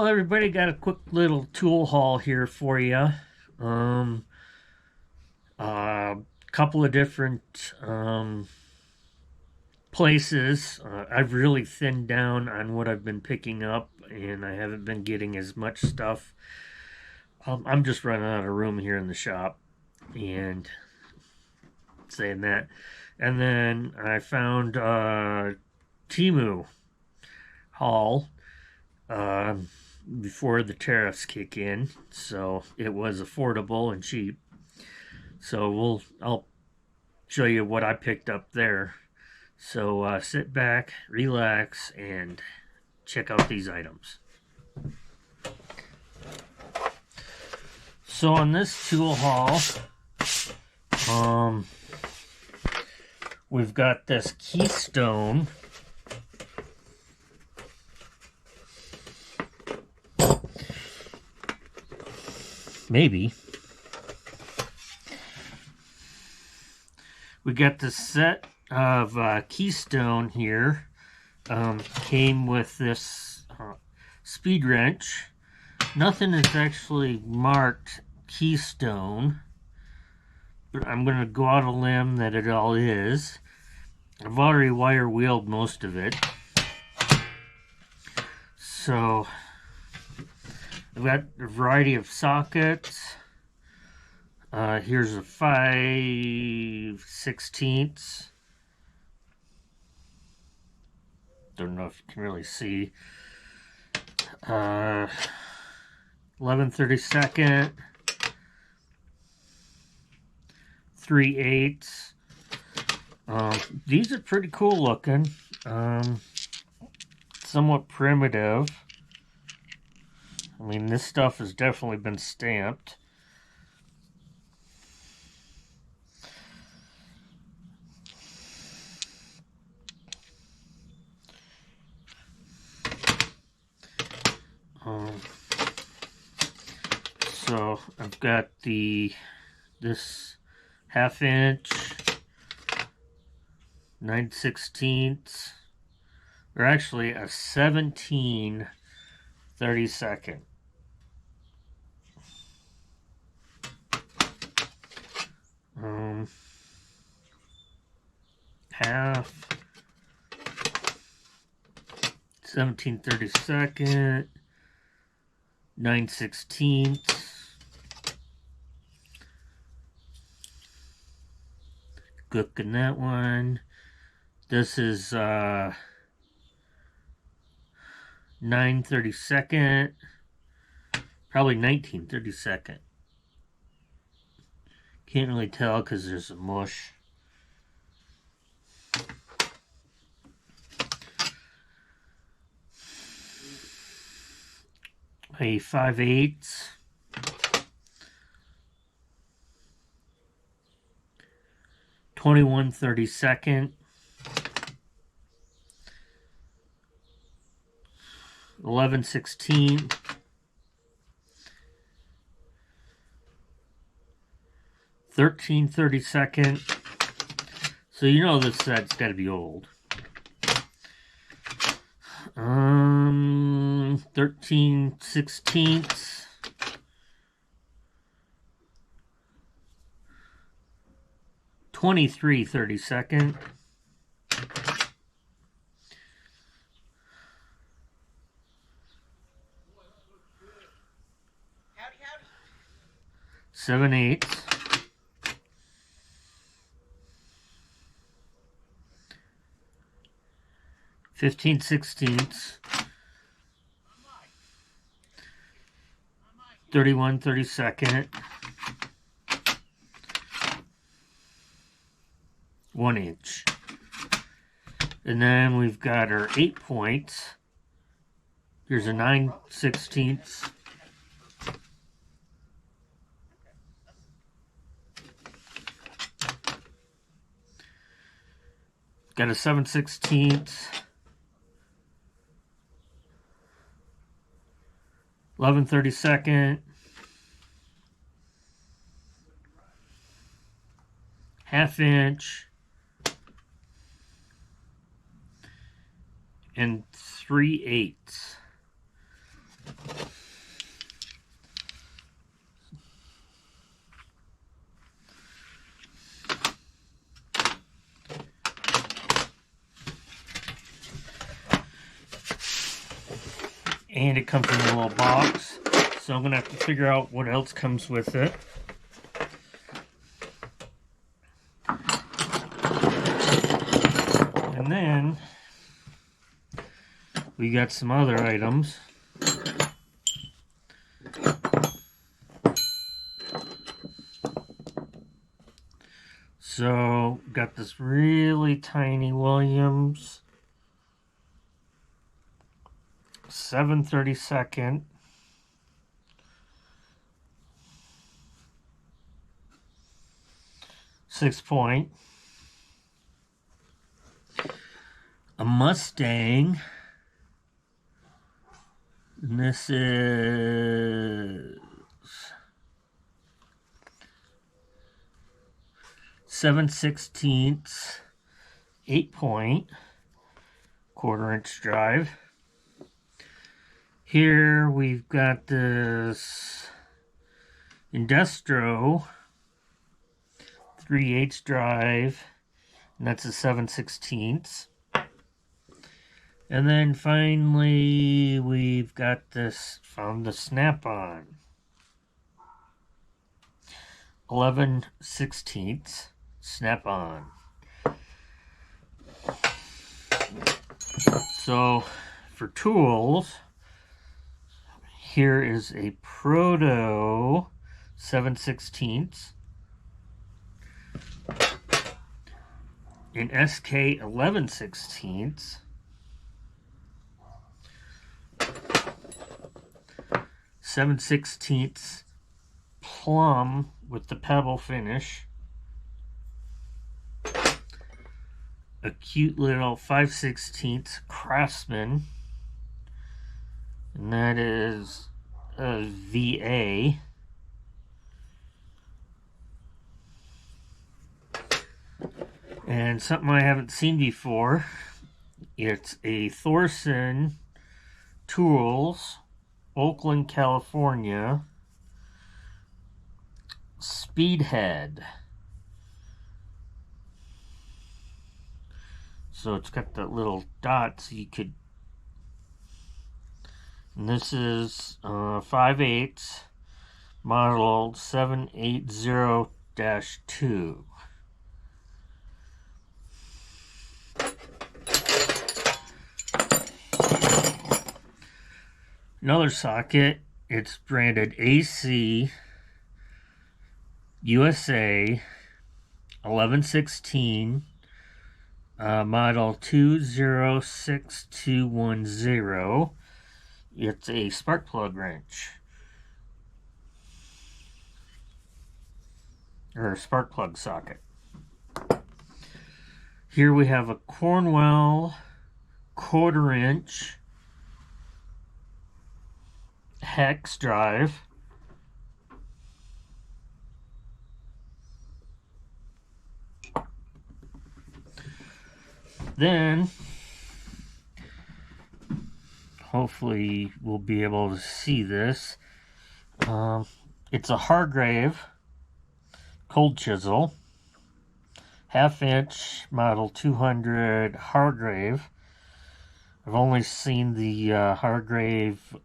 Well, everybody, got a quick little tool haul here for you. Um, a couple of different places. I've really thinned down on what I've been picking up, and I haven't been getting as much stuff. I'm just running out of room here in the shop, and saying that. And then I found Timu haul. Before the tariffs kick in, so it was affordable and cheap. So I'll show you what I picked up there. So sit back, relax, and check out these items. So on this tool haul, we've got this Keystone. Maybe. We got the set of Keystone here. Came with this speed wrench. Nothing is actually marked Keystone, but I'm going to go out on a limb that it all is. I've already wire wheeled most of it. So I've got a variety of sockets. Here's a 5/16. Don't know if you can really see. 11/32. 3/8. These are pretty cool looking. Somewhat primitive. I mean, this stuff has definitely been stamped. So I've got this 1/2 inch, 9/16, or actually a 17/32. Half, 17/32, 9/16. Good in that one. This is 9/32, probably 19/32. Can't really tell because there's a mush. A 5/8. 21/32. 11/16. 13/32. So you know this set's got to be old. 13/16. 23/32. 7/8. 15/16. 31/32. 1 inch. And then we've got our 8 points. Here's a 9/16. Got a 7/16. 11/32. 1/2 inch. And 3/8. And it comes in a little box, so I'm going to have to figure out what else comes with it. And then we got some other items. So, got this really tiny Williams 7/32 6-point, a Mustang, and this is 7/16 8-point, 1/4-inch drive. Here we've got this Industro 3/8 drive, and that's a 7/16. And then finally we've got this from the Snap-on 11/16 Snap-on. So for tools, here is a Proto 7/16, an SK 11/16, (7/16) plum with the pebble finish, a cute little 5/16 Craftsman, and that is a VA. And something I haven't seen before, it's a Thorson Tools, Oakland, California, Speedhead. So it's got that little dot, so you could, and this is 5/8 model 780-2. Another socket, it's branded AC USA 11/16, model 206210. It's a spark plug wrench, or a spark plug socket. Here we have a Cornwell 1/4-inch hex drive. Then, hopefully we'll be able to see this. It's a Hargrave cold chisel, 1/2-inch, model 200 Hargrave. I've only seen the Hargrave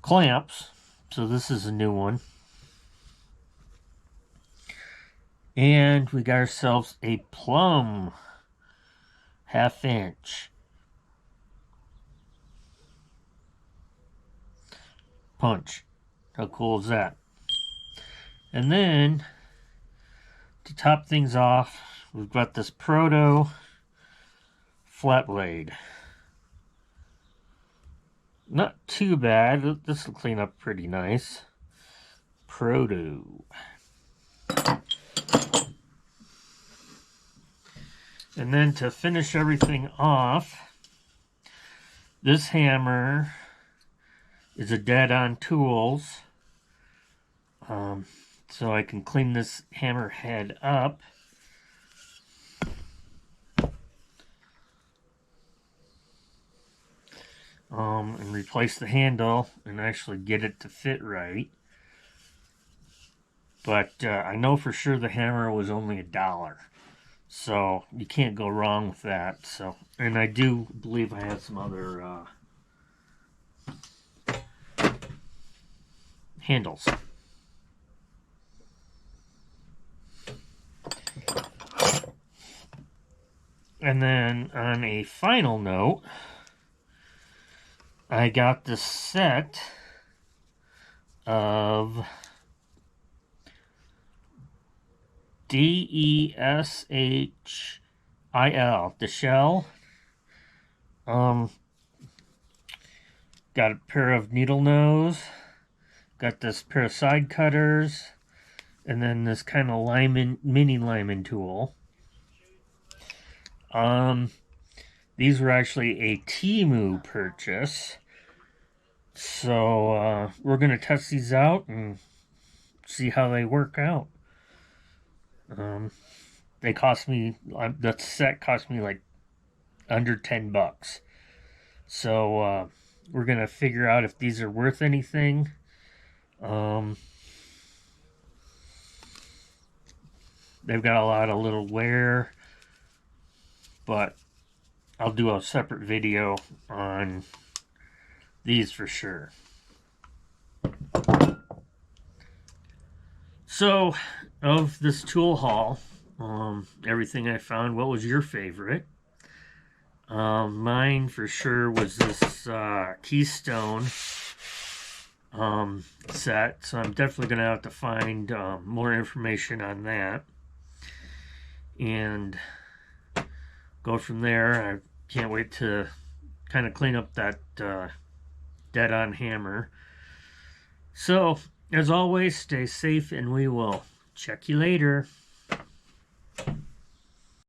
clamps, so this is a new one. And we got ourselves a plum 1/2-inch punch. How cool is that? And then to top things off, we've got this Proto flat blade. Not too bad. This will clean up pretty nice. Proto. And then to finish everything off, this hammer is a Dead-On Tools. So I can clean this hammer head up. and replace the handle and actually get it to fit right. But I know for sure the hammer was only $1. So you can't go wrong with that. So, and I do believe I had some other handles. And then on a final note, I got this set of DESHIL, the shell. Got a pair of needle nose, got this pair of side cutters, and then this kind of mini lineman tool. These were actually a Temu purchase. So we're going to test these out and see how they work out. They cost me, the set cost me like under $10. So we're going to figure out if these are worth anything. They've got a lot of little wear, but I'll do a separate video on these for sure. So, of this tool haul, everything I found, what was your favorite? Mine for sure was this Keystone set, so I'm definitely going to have to find more information on that and go from there. I can't wait to kind of clean up that dead-on hammer. So, as always, stay safe and we will check you later.